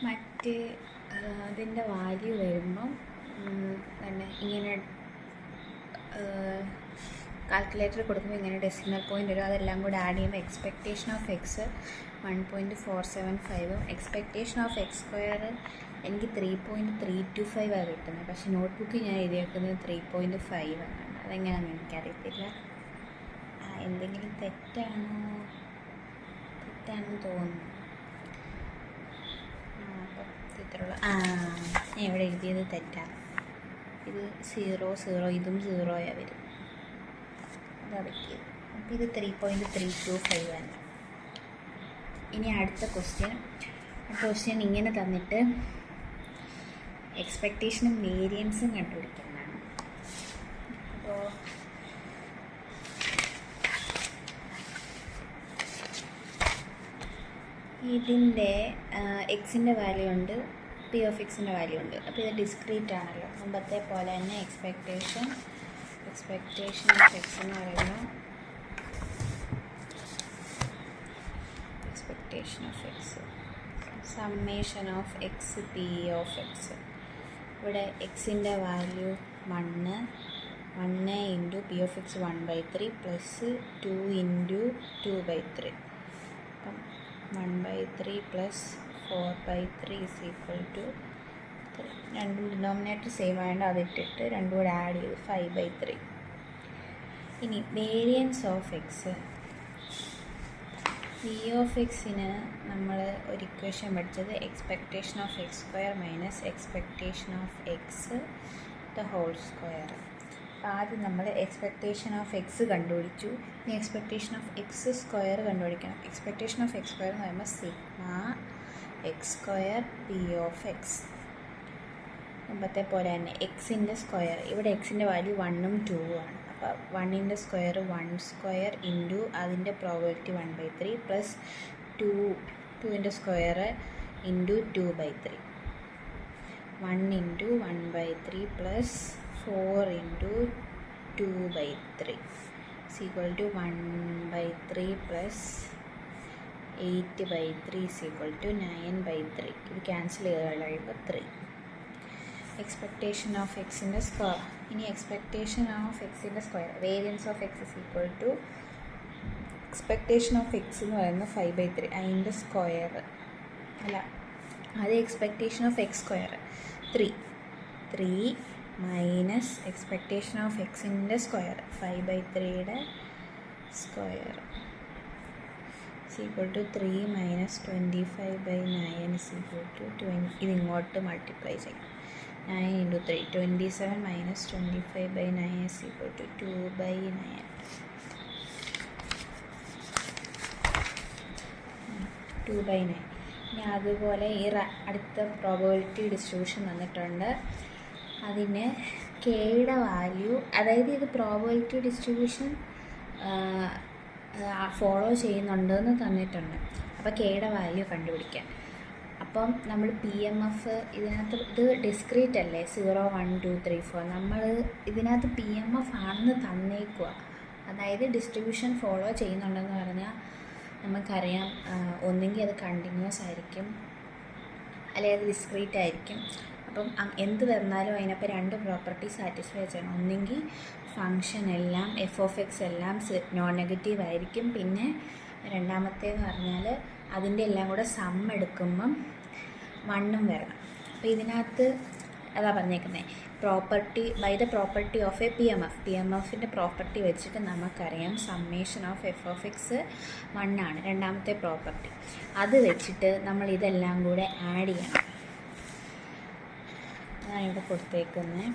മറ്റ് അതിൻ്റെ വാല്യൂ വരുമ്പം തന്നെ ഇങ്ങനെ കാൽക്കുലേറ്റർ കൊടുക്കുമ്പോൾ ഇങ്ങനെ ഡെസിമൽ പോയിൻ്റ് വരും. അതെല്ലാം കൂടെ ആഡ് ചെയ്യുമ്പോൾ expectation of X 1.475 expectation of X square എനിക്ക് 3.325 കിട്ടുന്നത്. പക്ഷേ നോട്ട്ബുക്കിൽ ഞാൻ എഴുതിയേക്കുന്നത് 3.5 ആണ്. അതെങ്ങനെയാണെന്ന് എനിക്കറിയത്തില്ല. എന്തെങ്കിലും തെറ്റാണെന്ന് തോന്നുന്നു. അപ്പം ഇത്രയുള്ള ഞാൻ ഇവിടെ എഴുതിയത് തെറ്റാണ്. ഇത് 0 ഇതും 0 വരും. അതാ പറ്റിയത്. അപ്പോൾ ഇത് 3.325 ആണ്. ഇനി അടുത്ത ക്വസ്റ്റ്യൻ ഇങ്ങനെ തന്നിട്ട് എക്സ്പെക്റ്റേഷനും വേരിയൻസും കണ്ടുപിടിക്കുന്നതാണ്. അപ്പോൾ ഇതിൻ്റെ എക്സിൻ്റെ വാല്യൂ ഉണ്ട്, പി ഓഫ് എക്സിൻ്റെ വാല്യൂ ഉണ്ട്. അപ്പോൾ ഇത് ഡിസ്ക്രീറ്റ് ആണല്ലോ. മുമ്പത്തെ പോലെ തന്നെ എക്സ്പെക്റ്റേഷൻ ഓഫ് എക്സ് എന്ന് പറയുമ്പോൾ expectation of X summation of x P of X. ഇവിടെ എക്സിൻ്റെ value 1 into P of X 1/3 plus 2 into 2/3. അപ്പം 1/3 പ്ലസ് 4/3 ഈസ് ഈക്വൽ ടു 3. രണ്ടും ഡിനോമിനേറ്റർ സെയിം ആയതുകൊണ്ട് അതിട്ടിട്ട് രണ്ടും കൂടെ ആഡ് ചെയ്ത് 5/3. ഇനി variance of x. P of എക്സിന് നമ്മൾ ഒരു ഇക്വേഷൻ പഠിച്ചത് expectation of X square minus expectation of x the whole square. ആദ്യം നമ്മൾ എക്സ്പെക്റ്റേഷൻ ഓഫ് എക്സ് കണ്ടുപിടിച്ചു. ഇനി എക്സ്പെക്റ്റേഷൻ ഓഫ് എക്സ് സ്ക്വയർ കണ്ടുപിടിക്കണം. എക്സ്പെക്റ്റേഷൻ ഓഫ് എക്സ് സ്ക്വയർ എന്ന് പറയുമ്പോൾ sigma x square P of x. മുമ്പത്തെ പോലെ തന്നെ എക്സിൻ്റെ സ്ക്വയർ. ഇവിടെ എക്സിൻ്റെ വാല്യൂ 1ഉം 2ഉം ആണ്. അപ്പോൾ 1ൻ്റെ സ്ക്വയർ 1 സ്ക്വയർ ഇൻറ്റു അതിൻ്റെ പ്രോബബിലിറ്റി 1/3 പ്ലസ് 2ൻ്റെ square into 2/3. 1 into 1/3 plus 4 into 2/3 is equal to 1/3 plus 8/3 is equal to 9/3. ഇത് ക്യാൻസൽ ചെയ്ത് കഴിയുമ്പോൾ 3. എക്സ്പെക്റ്റേഷൻ ഓഫ് എക്സിൻ്റെ സ്ക്വയർ. ഇനി എക്സ്പെക്റ്റേഷൻ ഓഫ് എക്സിൻ്റെ square variance of X is equal to expectation of X എന്ന് പറയുന്നത് 5/3 അതിൻ്റെ സ്ക്വയർ അല്ല, അത് expectation of X square 3 minus expectation of എക്സിൻ്റെ സ്ക്വയർ 5/3യുടെ square is equal to 3 minus 25/9 is equal to 20. ഇത് ഇങ്ങോട്ട് മൾട്ടിപ്ലൈ ചെയ്യും. 9 into 3 27 minus 25/9 is equal to 2/9. 2/9. ഇനി അതുപോലെ ഈ അടുത്ത പ്രോബബിലിറ്റി ഡിസ്ട്രിബ്യൂഷൻ തന്നിട്ടുണ്ട്. അതിന് കെയുടെ വാല്യൂ, അതായത് ഇത് പ്രോബബിലിറ്റി ഡിസ്ട്രിബ്യൂഷൻ ഫോളോ ചെയ്യുന്നുണ്ടെന്ന് തന്നിട്ടുണ്ട്. അപ്പോൾ കെയുടെ വാല്യൂ കണ്ടുപിടിക്കാൻ. അപ്പം നമ്മൾ പി എം എഫ് ഇതിനകത്ത് ഇത് ഡിസ്ക്രീറ്റ് അല്ലേ 0 1 2 3 4. നമ്മൾ ഇതിനകത്ത് പി എം എഫ് ആണെന്ന് തന്നേക്കുക. അതായത് ഡിസ്ട്രിബ്യൂഷൻ ഫോളോ ചെയ്യുന്നുണ്ടെന്ന് പറഞ്ഞാൽ നമുക്കറിയാം ഒന്നെങ്കിൽ അത് കണ്ടിന്യൂസ് ആയിരിക്കും അല്ലെങ്കിൽ അത് ഡിസ്ക്രീറ്റ് ആയിരിക്കും. അപ്പം എന്ത് വന്നാലും അതിനപ്പോൾ 2 പ്രോപ്പർട്ടി സാറ്റിസ്ഫൈ ചെയ്യണം. ഒന്നെങ്കിൽ ഫങ്ഷൻ എല്ലാം എഫ് ഓഫ് എക്സ് എല്ലാം നോൺ നെഗറ്റീവ് ആയിരിക്കും. പിന്നെ രണ്ടാമത്തേന്ന് പറഞ്ഞാൽ അതിൻ്റെ എല്ലാം കൂടെ സം എടുക്കുമ്പം 1ഉം വരണം. അപ്പോൾ ഇതിനകത്ത് അതാ പറഞ്ഞേക്കുന്നത് property by the property of a P M എഫിൻ്റെ പ്രോപ്പർട്ടി വെച്ചിട്ട് നമുക്കറിയാം summation of f of x 1 ആണ് രണ്ടാമത്തെ പ്രോപ്പർട്ടി. അത് വെച്ചിട്ട് നമ്മൾ ഇതെല്ലാം കൂടെ ആഡ് ചെയ്യണം. അതാണ് ഇവിടെ കൊടുത്തേക്കുന്നത്.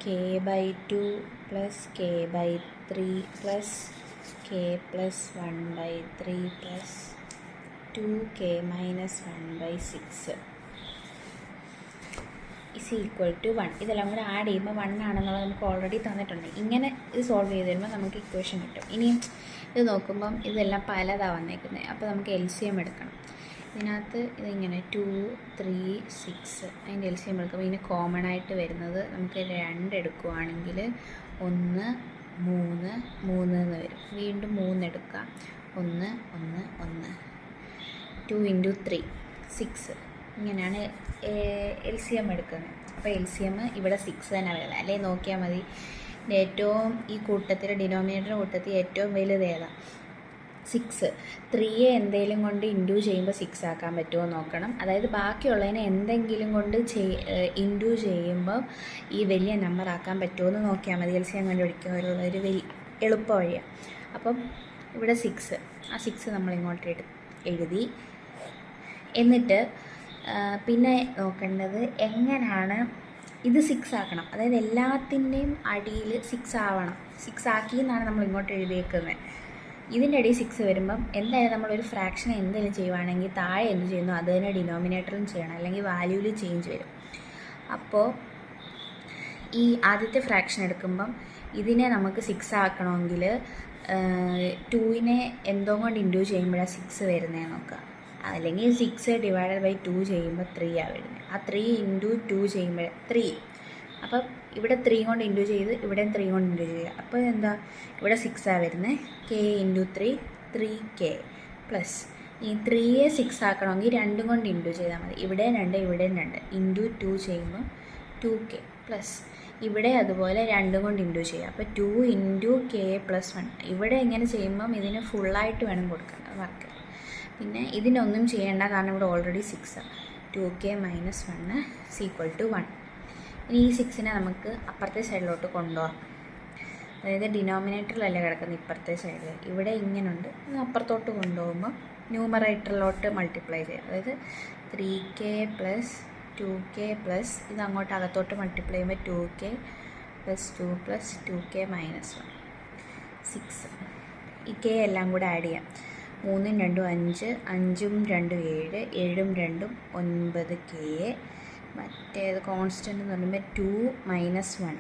k/2 plus k/3 plus k plus 1/3 plus 2k minus 1/6 is equal to 1. ഇതെല്ലാം കൂടെ ആഡ് ചെയ്യുമ്പോൾ 1 ആണെന്നുള്ളത് നമുക്ക് ഓൾറെഡി തന്നിട്ടുണ്ട്. ഇങ്ങനെ ഇത് സോൾവ് ചെയ്ത് തരുമ്പോൾ നമുക്ക് ഇക്വേഷൻ കിട്ടും. ഇനിയും ഇത് നോക്കുമ്പം ഇതെല്ലാം പലതാണ് വന്നേക്കുന്നത്. അപ്പോൾ നമുക്ക് LCM എടുക്കണം. ഇതിനകത്ത് ഇതിങ്ങനെ 2 3 6 അതിൻ്റെ LCM എടുക്കുമ്പോൾ ഇതിന് കോമൺ ആയിട്ട് വരുന്നത് നമുക്ക് 2 എടുക്കുകയാണെങ്കിൽ 1 3 3 എന്ന് വരും. വീണ്ടും 3 എടുക്കാം. 1 1 1 2 × 3 6. ഇങ്ങനെയാണ് LCM എടുക്കുന്നത്. അപ്പോൾ LCM ഇവിടെ 6 തന്നെ വരുന്നത്. അല്ലെങ്കിൽ നോക്കിയാൽ മതി, ഏറ്റവും ഈ കൂട്ടത്തിൽ ഡിനോമിനേറ്റർ കൂട്ടത്തിൽ ഏറ്റവും വലുത് ഏതാണ്? 6. 3യെ എന്തെങ്കിലും കൊണ്ട് ഇൻഡ്യൂ ചെയ്യുമ്പോൾ 6 ആക്കാൻ പറ്റുമോ നോക്കണം. അതായത് ബാക്കിയുള്ളതിനെ എന്തെങ്കിലും കൊണ്ട് ഇൻഡ്യൂ ചെയ്യുമ്പോൾ ഈ വലിയ നമ്പർ ആക്കാൻ പറ്റുമോ എന്ന് നോക്കിയാൽ മതി. LCM കണ്ടുപിടിക്കുക ഒരു വലിയ എളുപ്പ വഴിയാണ്. അപ്പം ഇവിടെ 6, ആ 6 നമ്മളിങ്ങോട്ട് എഴുതി. എന്നിട്ട് പിന്നെ നോക്കേണ്ടത് എങ്ങനെയാണ് ഇത് 6 ആക്കണം. അതായത് എല്ലാത്തിൻ്റെയും അടിയിൽ 6 ആവണം. 6 ആക്കി എന്നാണ് നമ്മൾ ഇങ്ങോട്ട് എഴുതിയേക്കുന്നത്. ഇതിൻ്റെ അടിയിൽ 6 വരുമ്പം എന്തായാലും നമ്മളൊരു ഫ്രാക്ഷൻ എന്തെങ്കിലും ചെയ്യുവാണെങ്കിൽ താഴെ എന്ത് ചെയ്യുന്നു അത് തന്നെ ഡിനോമിനേറ്ററിലും ചെയ്യണം, അല്ലെങ്കിൽ വാല്യൂവിൽ ചേഞ്ച് വരും. അപ്പോൾ ഈ ആദ്യത്തെ ഫ്രാക്ഷൻ എടുക്കുമ്പം ഇതിനെ നമുക്ക് 6 ആക്കണമെങ്കിൽ 2നെ എന്തോ കൊണ്ട് ഇൻഡ്യൂ ചെയ്യുമ്പോഴാണ് 6 വരുന്നത് നോക്കുക. അല്ലെങ്കിൽ 6 / 2 ചെയ്യുമ്പോൾ 3 ആണ് വരുന്നത്. ആ 3 × 2 ചെയ്യുമ്പോൾ 3. അപ്പം ഇവിടെ 3 കൊണ്ട് ഇൻഡ്യൂ ചെയ്ത് ഇവിടെ 3 കൊണ്ട് ഇൻഡ്യൂ ചെയ്യുക. അപ്പോൾ എന്താ ഇവിടെ 6 ആണ് വരുന്നത്. k × 3 3k പ്ലസ് ഈ 3യെ 6 ആക്കണമെങ്കിൽ 2 കൊണ്ട് ഇൻഡ്യൂ ചെയ്താൽ മതി. ഇവിടെ 2 ഇവിടെ 2 × 2 ചെയ്യുമ്പോൾ 2k പ്ലസ് ഇവിടെ അതുപോലെ 2 കൊണ്ട് ഇൻഡ്യൂ ചെയ്യുക. അപ്പോൾ 2 × k + 1. ഇവിടെ ഇങ്ങനെ ചെയ്യുമ്പം ഇതിന് ഫുള്ളായിട്ട് വേണം കൊടുക്കാൻ വർക്ക്. പിന്നെ ഇതിനൊന്നും ചെയ്യേണ്ട, കാരണം ഇവിടെ ഓൾറെഡി 6 ആണ്. 2k - 1 = 1. ഇനി ഈ 6നെ നമുക്ക് അപ്പുറത്തെ സൈഡിലോട്ട് കൊണ്ടുപോകാം. അതായത് ഡിനോമിനേറ്ററിലല്ല കിടക്കുന്നത്, ഇപ്പുറത്തെ സൈഡിൽ. ഇവിടെ ഇങ്ങനെയുണ്ട്, അപ്പുറത്തോട്ട് കൊണ്ടുപോകുമ്പോൾ ന്യൂമറേറ്ററിലോട്ട് മൾട്ടിപ്ലൈ ചെയ്യാം. അതായത് 3k + 2k പ്ലസ് ഇത് അങ്ങോട്ട് അകത്തോട്ട് മൾട്ടിപ്ലൈ ചെയ്യുമ്പോൾ 2k + 2 + 2k - 1 6. ഈ k എല്ലാം കൂടെ ആഡ് ചെയ്യാം. 3 × 2 5, 5 × 2 7, 7 × 2 9k. മറ്റേത് കോൺസ്റ്റൻ്റ് എന്ന് പറയുമ്പോൾ 2 - 1 + 1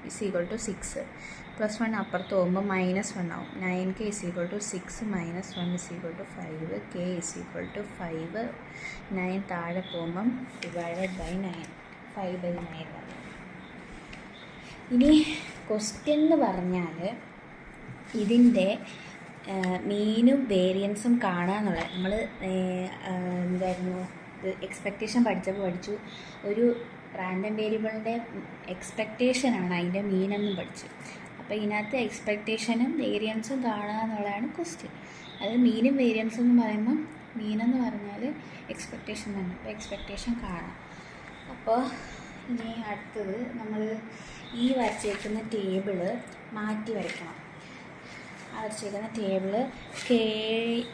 = 6. +1 അപ്പുറത്ത് പോകുമ്പോൾ -1 ആവും. 9k = 6 - 1 = 5. k = 5. 9 താഴെ പോകുമ്പം /9 5/9 ആണ്. ഇനി ക്വസ്റ്റ്യൻ എന്ന് പറഞ്ഞാൽ ഇതിൻ്റെ മീനും വേരിയൻസും കാണുക എന്നുള്ളത്. നമ്മൾ എന്തായിരുന്നു ഇത് എക്സ്പെക്റ്റേഷൻ പഠിച്ചു. ഒരു റാൻഡം വേരിയബിളിൻ്റെ എക്സ്പെക്റ്റേഷനാണ് അതിൻ്റെ മീനെന്നും പഠിച്ചു. അപ്പോൾ ഇതിനകത്ത് എക്സ്പെക്റ്റേഷനും വേരിയൻസും കാണുക എന്നുള്ളതാണ് ക്വസ്റ്റ്യൻ. അത് മീനും വേരിയൻസും എന്ന് പറയുമ്പം മീനെന്ന് പറഞ്ഞാൽ എക്സ്പെക്റ്റേഷൻ തന്നെ. അപ്പോൾ എക്സ്പെക്റ്റേഷൻ കാണാം. അപ്പോൾ ഇനി അടുത്തത് നമ്മൾ ഈ വരച്ചേക്കുന്ന ടേബിള് മാറ്റി വരയ്ക്കണം. വരച്ചേക്കുന്ന ടേബിള് k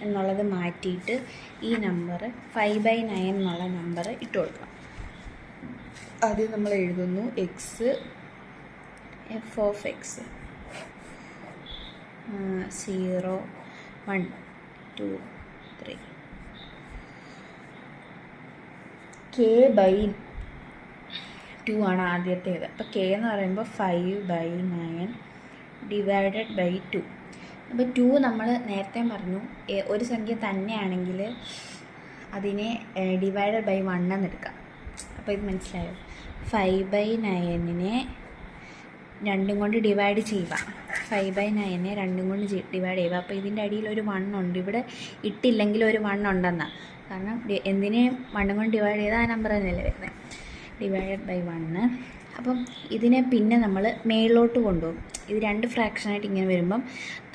എന്നുള്ളത് മാറ്റിയിട്ട് ഈ നമ്പർ 5/9 എന്നുള്ള നമ്പർ ഇട്ട് കൊടുക്കണം. അത് നമ്മൾ എഴുതുന്നു x f(x) 0 1 2 3 k/2 ആണ് ആദ്യത്തേത്. അപ്പോൾ k എന്ന് പറയുമ്പോൾ 5/9 / 2. അപ്പോൾ 2 നമ്മൾ നേരത്തെ പറഞ്ഞു ഒരു സംഖ്യ തന്നെയാണെങ്കിൽ അതിനെ /1 എന്നെടുക്കാം. അപ്പോൾ ഇത് മനസ്സിലായോ? 5/9നെ 2 കൊണ്ട് ഡിവൈഡ് ചെയ്യുക. 5/9നെ 2 കൊണ്ട് ഡിവൈഡ് ചെയ്യുക. അപ്പോൾ ഇതിൻ്റെ അടിയിൽ ഒരു 1 ഉണ്ട്. ഇവിടെ ഇട്ടില്ലെങ്കിൽ ഒരു 1 ഉണ്ടെന്നാണ്. കാരണം എന്തിനെ 1 കൊണ്ട് ഡിവൈഡ് ചെയ്താൽ ആ നമ്പർ തന്നെയല്ലേ വരുന്നത്. /1. അപ്പം ഇതിനെ പിന്നെ നമ്മൾ മേളിലോട്ട് കൊണ്ടുപോകും. ഇത് 2 ഫ്രാക്ഷനായിട്ട് ഇങ്ങനെ വരുമ്പം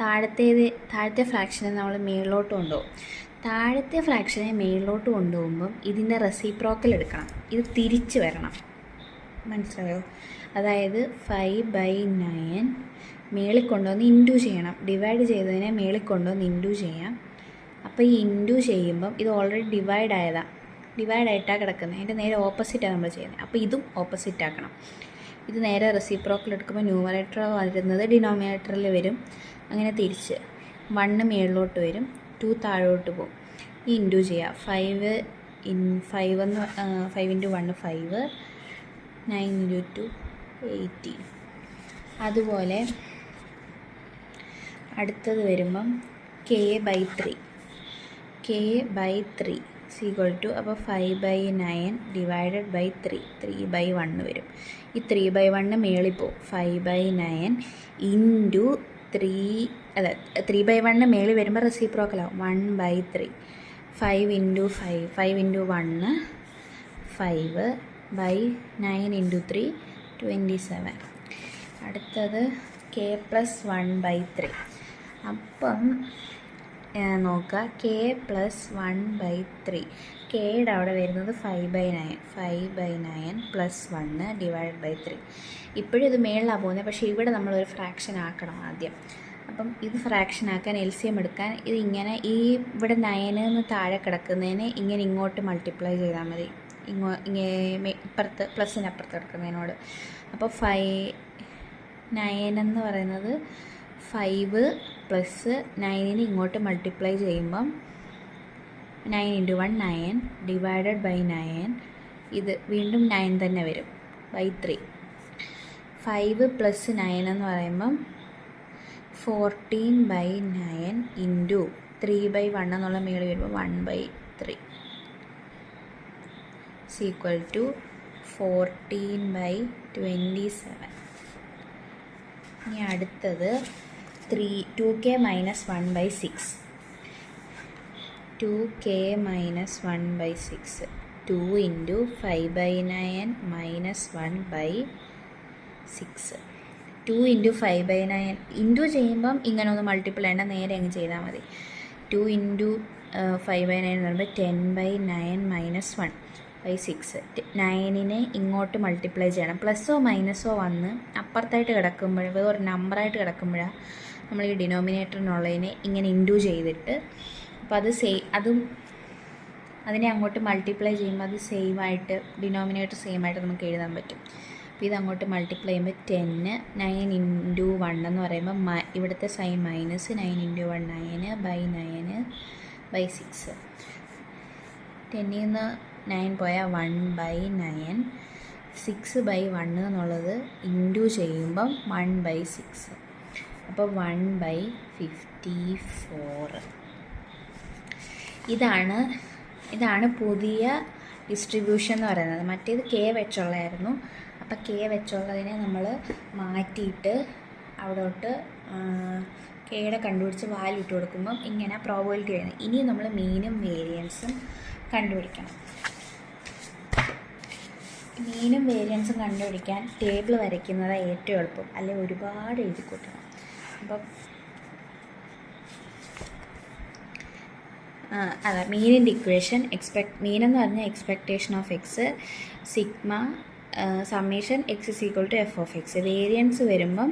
താഴത്തെ ഫ്രാക്ഷനെ നമ്മൾ മേളിലോട്ട് കൊണ്ടുപോകും. താഴത്തെ ഫ്രാക്ഷനെ മേളിലോട്ട് കൊണ്ടുപോകുമ്പം ഇതിൻ്റെ റെസിപ്രോക്കൽ എടുക്കണം. ഇത് തിരിച്ച് വരണം. മനസ്സിലായോ? അതായത് 5/9 മേളിൽ കൊണ്ടുവന്ന് ഇൻറ്റു ചെയ്യണം. ഡിവൈഡ് ചെയ്തതിനെ മേളിൽ കൊണ്ടുവന്ന് ഇൻറ്റു ചെയ്യാം. അപ്പോൾ ഈ ഇൻറ്റു ചെയ്യുമ്പം ഇത് ഓൾറെഡി ഡിവൈഡായിട്ടാണ് കിടക്കുന്നത്. അതിൻ്റെ നേരെ ഓപ്പോസിറ്റാണ് നമ്മൾ ചെയ്യുന്നത്. അപ്പോൾ ഇതും ഓപ്പോസിറ്റ് ആക്കണം. ഇത് നേരെ റെസിപ്രോക്കൽ എടുക്കുമ്പോൾ ന്യൂമറേറ്റർ വരുന്നത് ഡിനോമിനേറ്ററിൽ വരും. അങ്ങനെ തിരിച്ച് 1 മേളിലോട്ട് വരും, 2 താഴോട്ട് പോകും. ഈ ഇൻറ്റു ചെയ്യുക. 5 × 1 5, 9 × 2 18. അതുപോലെ അടുത്തത് വരുമ്പം k/3 അപ്പോൾ 5/9 ഡിവൈഡഡ് ബൈ 3/1 വരും. ഈ 3/1 മേളിൽ പോവും. 5/9 ഇൻറ്റു 3/1 മേളിൽ വരുമ്പോൾ റെസിപ്രോക്കലാവും. 1/3. 5 ഇൻറ്റു 1 5/9 ഇൻറ്റു 3 27. അടുത്തത് k+1/3. അപ്പം നോക്കുക, k+1/3. കെയുടെ അവിടെ വരുന്നത് 5/9 +1 ഡിവൈഡ് ബൈ 3. ഇപ്പോഴും ഇത് മേളിലാണ് പോകുന്നത്, പക്ഷേ ഇവിടെ നമ്മളൊരു ഫ്രാക്ഷൻ ആക്കണം ആദ്യം. അപ്പം ഇത് ഫ്രാക്ഷൻ ആക്കാൻ LCM എടുക്കാൻ ഇതിങ്ങനെ ഈ ഇവിടെ 9 താഴെ കിടക്കുന്നതിന് ഇങ്ങനെ ഇങ്ങോട്ട് മൾട്ടിപ്ലൈ ചെയ്താൽ മതി. ഇപ്പുറത്ത് പ്ലസ്സിനപ്പുറത്ത് കിടക്കുന്നതിനോട്. അപ്പോൾ 9 എന്ന് പറയുന്നത് 5 + 9 ഇങ്ങോട്ട് മൾട്ടിപ്ലൈ ചെയ്യുമ്പം 9 × 1 9 ഡിവൈഡഡ് ബൈ 9. ഇത് വീണ്ടും 9 തന്നെ വരും /3. 5 + 9 എന്ന് പറയുമ്പം 14/9 ഇൻറ്റു 3/1 എന്നുള്ള മേളിൽ വരുമ്പോൾ 1/3 14/27. ഇനി അടുത്തത് 2k - 1/6. 2k - 1/6. 2 × 5/9 - 1/6. 2 × 5/9 ഇൻറ്റു ചെയ്യുമ്പം ഇങ്ങനെ ഒന്ന് മൾട്ടിപ്പിൾ ചെയ്യേണ്ട, നേരെ അങ്ങ് ചെയ്താൽ മതി. 2 × 5/9 എന്ന് പറയുമ്പോൾ 10/9 - 1/6. 9നെ ഇങ്ങോട്ട് മൾട്ടിപ്ലൈ ചെയ്യണം. പ്ലസ്സോ മൈനസോ വന്ന് അപ്പുറത്തായിട്ട് കിടക്കുമ്പോഴും ഒരു നമ്പറായിട്ട് കിടക്കുമ്പോഴാണ് നമ്മൾ ഈ ഡിനോമിനേറ്ററിനുള്ളതിനെ ഇങ്ങനെ ഇൻറ്റു ചെയ്തിട്ട്, അപ്പോൾ അത് അതിനെ അങ്ങോട്ട് മൾട്ടിപ്ലൈ ചെയ്യുമ്പോൾ അത് സെയിമായിട്ട് ഡിനോമിനേറ്റർ സെയിമായിട്ട് നമുക്ക് എഴുതാൻ പറ്റും. അപ്പോൾ ഇത് അങ്ങോട്ട് മൾട്ടിപ്ലൈ ചെയ്യുമ്പോൾ 10 9 × 1 എന്ന് പറയുമ്പോൾ ഇവിടുത്തെ സൈൻ മൈനസ് 9 × 1 9/9/6. 10ൽ നിന്ന് 9 പോയാൽ 1/9. 6/1 എന്നുള്ളത് ഇൻറ്റു ചെയ്യുമ്പം 1/6. അപ്പോൾ 1/54. ഇതാണ് പുതിയ ഡിസ്ട്രിബ്യൂഷൻ എന്ന് പറയുന്നത്. മറ്റേത് k വെച്ചുള്ളതായിരുന്നു. അപ്പോൾ k വെച്ചുള്ളതിനെ നമ്മൾ മാറ്റിയിട്ട് അവിടോട്ട് കെയുടെ കണ്ടുപിടിച്ച് വാല്യൂ ഇട്ട് കൊടുക്കുമ്പം ഇങ്ങനെ പ്രോബബിലിറ്റി വരുന്നത്. ഇനി നമ്മൾ മീനും വേരിയൻസും കണ്ടുപിടിക്കണം. മീനും വേരിയൻസും കണ്ടുപിടിക്കാൻ ടേബിൾ വരയ്ക്കുന്നത് ഏറ്റവും എളുപ്പം, അല്ലെങ്കിൽ ഒരുപാട് എഴുതി കൂട്ടണം. അപ്പം അതെ, മീനിൻ്റെ ഇക്വേഷൻ മീൻ എന്ന് പറഞ്ഞാൽ expectation of x sigma summation x = f(x). Variance വരുമ്പം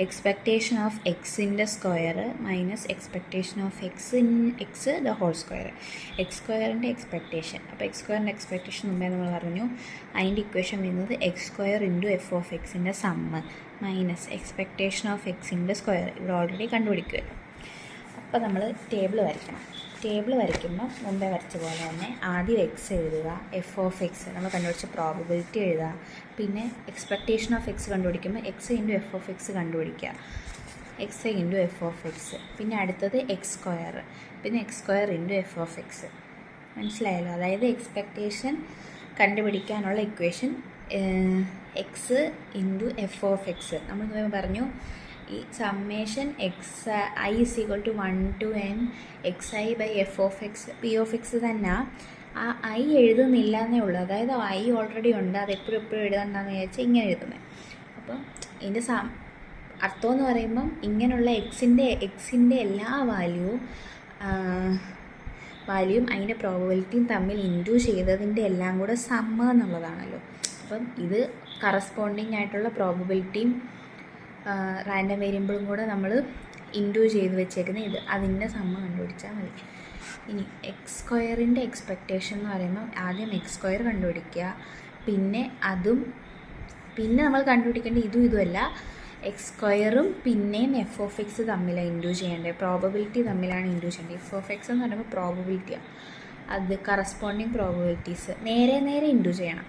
എക്സ്പെക്റ്റേഷൻ ഓഫ് എക്സിൻ്റെ square minus expectation of x the whole square. x² expectation. അപ്പോൾ x² എക്സ്പെക്റ്റേഷൻ മുമ്പേ നമ്മൾ പറഞ്ഞു. അതിൻ്റെ ഇക്വേഷൻ വരുന്നത് x² × f(x)ൻ്റെ സമ്മ് മൈനസ് എക്സ്പെക്റ്റേഷൻ ഓഫ് എക്സിൻ്റെ സ്ക്വയർ. ഇവിടെ ഓൾറെഡി കണ്ടുപിടിക്കുമല്ലോ. അപ്പോൾ നമ്മൾ ടേബിൾ വരയ്ക്കണം. ടേബിൾ വരയ്ക്കുമ്പോൾ മുമ്പേ വരച്ച പോലെ തന്നെ ആദ്യം എക്സ് എഴുതുക, f(x) നമ്മൾ കണ്ടുപിടിച്ച പ്രോബബിലിറ്റി എഴുതുക, പിന്നെ എക്സ്പെക്റ്റേഷൻ ഓഫ് എക്സ് കണ്ടുപിടിക്കുമ്പോൾ x × f(x) കണ്ടുപിടിക്കുക, x × f(x). പിന്നെ അടുത്തത് x², പിന്നെ x² × f(x). മനസ്സിലായല്ലോ? അതായത് എക്സ്പെക്റ്റേഷൻ കണ്ടുപിടിക്കാനുള്ള ഇക്വേഷൻ x × f(x). നമ്മൾ പറഞ്ഞു ഈ summation i = 1 to n xi/f(x). p(x) തന്നെ ആ i എഴുതുന്നില്ല എന്നേ ഉള്ളൂ. അതായത് i ഓൾറെഡി ഉണ്ട്, അത് എപ്പോഴും എഴുതണ്ടെന്ന് വിചാരിച്ചാൽ ഇങ്ങനെ എഴുതുന്നത്. അപ്പം ഇതിൻ്റെ അർത്ഥം എന്ന് പറയുമ്പം ഇങ്ങനെയുള്ള എക്സിൻ്റെ എല്ലാ വാല്യൂവും അതിൻ്റെ പ്രോബബിലിറ്റിയും തമ്മിൽ ഇൻറ്റു ചെയ്തതിൻ്റെ എല്ലാം കൂടെ സമ്മ് എന്നുള്ളതാണല്ലോ. അപ്പം ഇത് കറസ്പോണ്ടിങ് ആയിട്ടുള്ള പ്രോബബിലിറ്റിയും റാൻഡം വേരിയബിളും കൂടെ നമ്മൾ ഇൻറ്റു ചെയ്ത് വെച്ചേക്കുന്ന അതിൻ്റെ സമ്മ് കണ്ടുപിടിച്ചാൽ മതി. ഇനി x² എക്സ്പെക്റ്റേഷൻ എന്ന് പറയുമ്പോൾ ആദ്യം x² കണ്ടുപിടിക്കുക, പിന്നെ നമ്മൾ കണ്ടുപിടിക്കേണ്ട ഇതുമല്ല, x² പിന്നെയും f(x) തമ്മിലാണ് ഇൻറ്റു ചെയ്യേണ്ടത്. പ്രോബബിലിറ്റി തമ്മിലാണ് ഇൻറ്റു ചെയ്യേണ്ടത്. f(x) എന്ന് പറയുമ്പോൾ പ്രോബബിലിറ്റിയാണ്. അത് കറസ്പോണ്ടിങ് പ്രോബബിലിറ്റീസ് നേരെ ഇൻറ്റു ചെയ്യണം.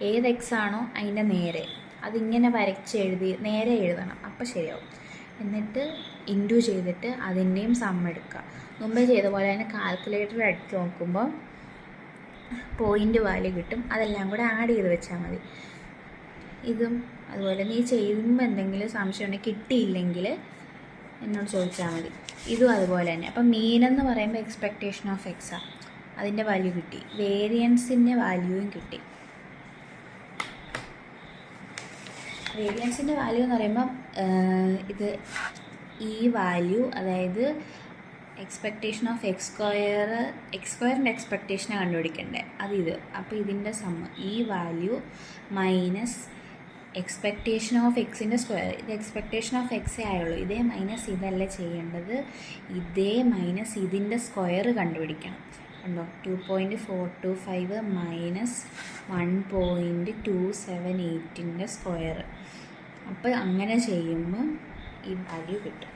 ഏത് എക്സ് ആണോ അതിൻ്റെ നേരെ അതിങ്ങനെ വരച്ചെഴുതി നേരെ എഴുതണം, അപ്പോൾ ശരിയാവും. എന്നിട്ട് ഇൻറ്റു ചെയ്തിട്ട് അതിൻ്റെയും സം എടുക്കുക. മുമ്പേ ചെയ്ത പോലെ തന്നെ കാൽക്കുലേറ്റർ അടിച്ച് നോക്കുമ്പോൾ പോയിൻ്റ് വാല്യൂ കിട്ടും. അതെല്ലാം കൂടെ ആഡ് ചെയ്ത് വെച്ചാൽ മതി. ഇതും അതുപോലെ നീ ചെയ്യുമ്പോൾ എന്തെങ്കിലും സംശയം ഉണ്ടെങ്കിൽ കിട്ടിയില്ലെങ്കിൽ എന്നോട് ചോദിച്ചാൽ മതി. ഇതും അതുപോലെ തന്നെ. അപ്പം മീൻ എന്ന് പറയുമ്പോൾ എക്സ്പെക്റ്റേഷൻ ഓഫ് എക്സാണ്, അതിൻ്റെ വാല്യൂ കിട്ടി. വേരിയൻസിൻ്റെ വാല്യൂവും കിട്ടി. വേരിയൻസിൻ്റെ വാല്യൂ എന്ന് പറയുമ്പം ഇത് ഈ വാല്യൂ, അതായത് എക്സ്പെക്റ്റേഷൻ ഓഫ് എക്സ് സ്ക്വയറിൻ്റെ എക്സ്പെക്റ്റേഷനാണ് കണ്ടുപിടിക്കേണ്ടത്, അതിത്. അപ്പോൾ ഇതിൻ്റെ സമ്മ് ഈ വാല്യൂ മൈനസ് എക്സ്പെക്റ്റേഷൻ ഓഫ് എക്സിൻ്റെ സ്ക്വയർ. ഇത് എക്സ്പെക്റ്റേഷൻ ഓഫ് എക്സേ ആയുള്ളൂ. ഇതേ മൈനസ് ഇതല്ല ചെയ്യേണ്ടത്, ഇതേ മൈനസ് ഇതിൻ്റെ സ്ക്വയർ കണ്ടുപിടിക്കണം. ഉണ്ടോ? 2.425 മൈനസ് 1.278 സ്ക്വയർ. അപ്പോൾ അങ്ങനെ ചെയ്യുമ്പോൾ ഈ വാല്യൂ കിട്ടും.